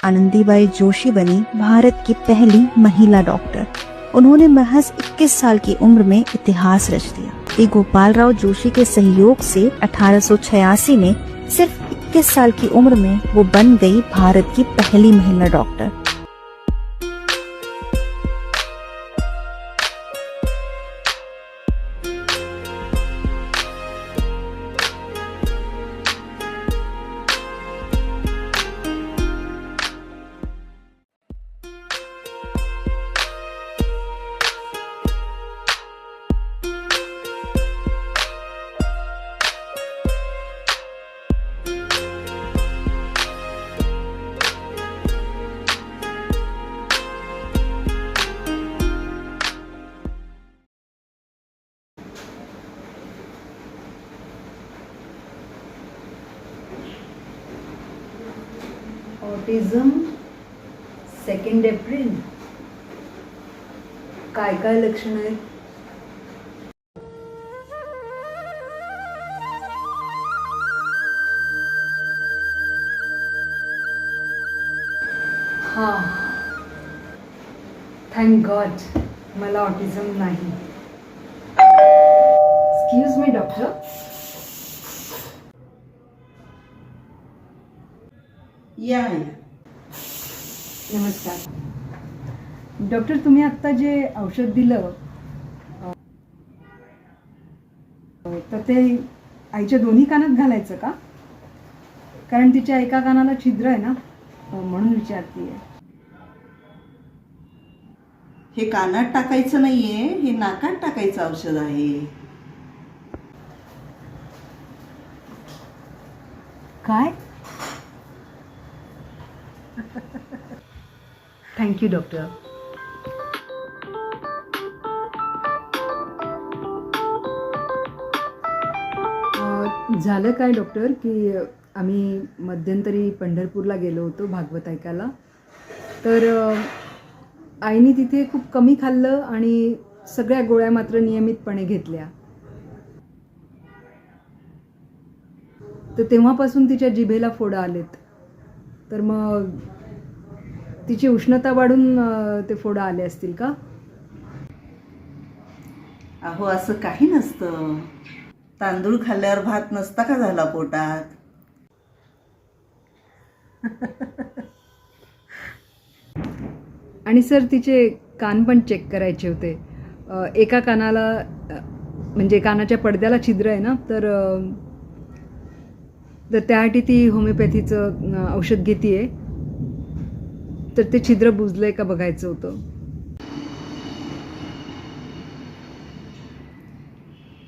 आनंदीबाई जोशी बनी भारत की पहली महिला डॉक्टर। उन्होंने महज 21 साल की उम्र में इतिहास रच दिया। श्री गोपालराव जोशी के सहयोग से 1886 में सिर्फ 21 साल की उम्र में वो बन गई भारत की पहली महिला डॉक्टर। ऑटिझम 2 एप्रिल काय काय लक्षण आहेत? हा, थँक गॉड मला ऑटिझम नाही. Excuse me doctor. या नमस्कार डॉक्टर. तुम्ही आत्ता जे औषध दिलं तर ते आईच्या दोन्ही कानात घालायचं का? कारण तिच्या एका कानाला छिद्र आहे ना, म्हणून विचारतीये. हे कानात टाकायचं नाहीये, हे नाकात टाकायचं औषध आहे. काय? Thank you doctor. झालं काय डॉक्टर की आम्ही मध्यंतरी पंढरपूरला गेलो होतो भागवत ऐकायला. तर आईने तिथे खूप कमी खाल्लं आणि सगळ्या गोळ्या मात्र नियमितपणे घेतल्या. तर तेव्हापासून तिच्या जिभेला फोडं आलेत. तर मग तिची उष्णता वाढून ते फोडं आले असतील का? अहो असं काही नसतं. तांदूळ खाल्ल्यावर भात नसता का झाला पोटात? आणि सर तिचे कान पण चेक करायचे होते. एका कानाला म्हणजे कानाच्या पडद्याला छिद्र आहे ना, तर त्यासाठी ती होमिओपॅथीचं औषध घेतेय. तर ते छिद्र बुजलंय का बघायचं होतं.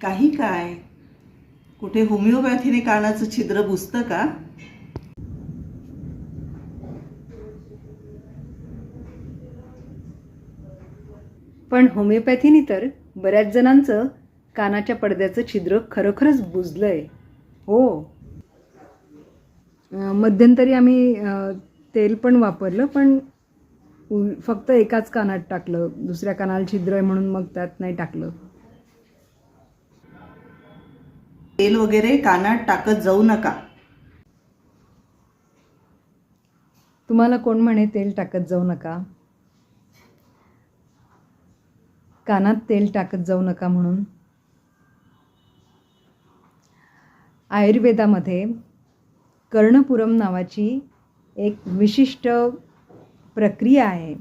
काही काय, कुठे होमिओपॅथीने कानाचं छिद्र बुजतं का? पण होमिओपॅथीने तर बऱ्याच जणांचं कानाच्या पडद्याचं छिद्र खरोखरच बुजलंय. हो, मध्यंतरी आम्ही तेल पण वापरलं, पण फक्त एकाच कानात टाकलं. दुसऱ्या कानाला छिद्र आहे म्हणून मग त्यात नाही टाकलं. तेल वगैरे कानात टाकत जाऊ नका. तुम्हाला कोण म्हणे तेल टाकत जाऊ नका? कानात तेल टाकत जाऊ नका म्हणून? आयुर्वेदामध्ये कर्णपुरम नावाची एक विशिष्ट प्रक्रिया आहे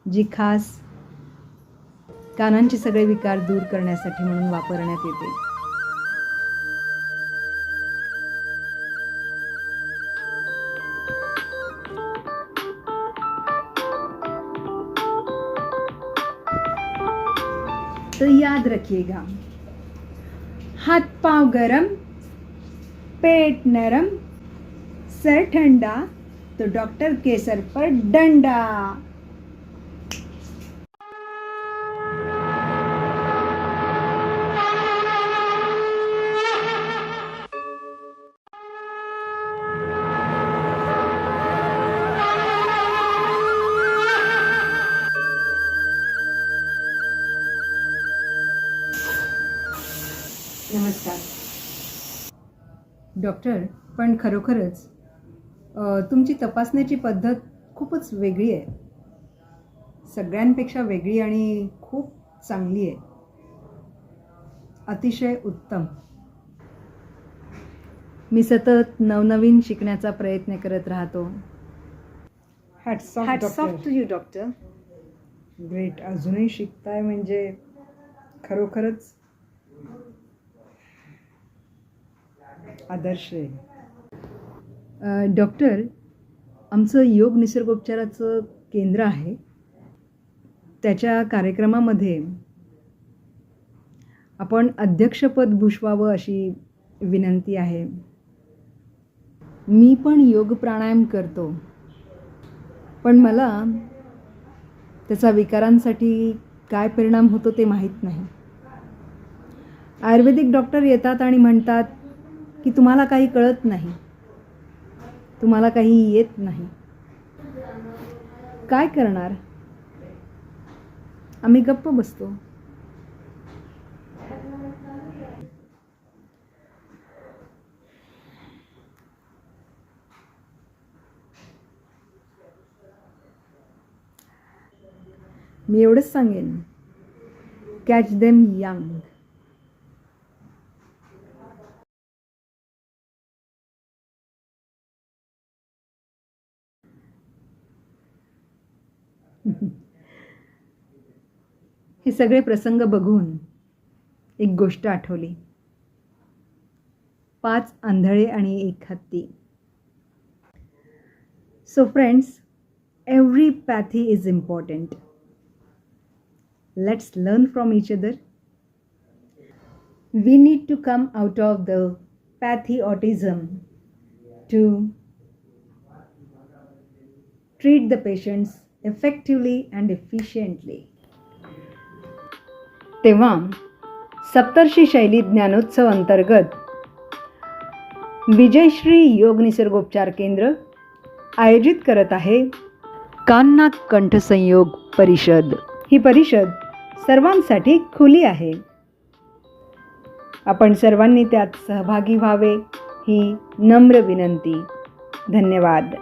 जी खास कानांचे सगळे विकार दूर करण्यासाठी म्हणून वापरण्यात येते. तो याद रखिएगा, हाथ पांव गरम, पेट नरम, सर ठंडा तो डॉक्टर के सर पर डंडा. नमस्कार डॉक्टर. पण खरोखरच तुमची तपासण्याची पद्धत खूपच वेगळी आहे, सगळ्यांपेक्षा वेगळी आणि खूप चांगली आहे. अतिशय उत्तम. मी सतत नवनवीन शिकण्याचा प्रयत्न करत राहतो. Hats off to you, doctor. Great. अजूनही शिकताय म्हणजे खरोखरच आदर्श आहे. डॉक्टर, आमचं योग निसर्गोपचाराचं केंद्र आहे. त्याच्या कार्यक्रमामध्ये आपण अध्यक्षपद भूषवावं अशी विनंती आहे. मी पण योग प्राणायाम करतो, पण मला त्याचा विकारांसाठी काय परिणाम होतो ते माहीत नाही. आयुर्वेदिक डॉक्टर येतात आणि म्हणतात की तुम्हाला काही कळत नाही, तुम्हाला काही येत नाही. काय करणार? आम्ही गप्प बसतो. मी एवढंच सांगेन, कॅच देम यंग. हे सगळे प्रसंग बघून एक गोष्ट आठवली. 5 आंधळे आणि 1 हत्ती. So friends, every pathy is important. Let's learn from each other. We need to come out of the pathy autism to treat the patients effectively and efficiently. तेव्हा सप्तर्षी शैली ज्ञानोत्सव अंतर्गत विजयश्री योग निसर्गोपचार केंद्र आयोजित करत आहे कान्ना कंठसंयोग परिषद. ही परिषद सर्वांसाठी खुली आहे. आपण सर्वांनी त्यात सहभागी व्हावे ही नम्र विनंती. धन्यवाद.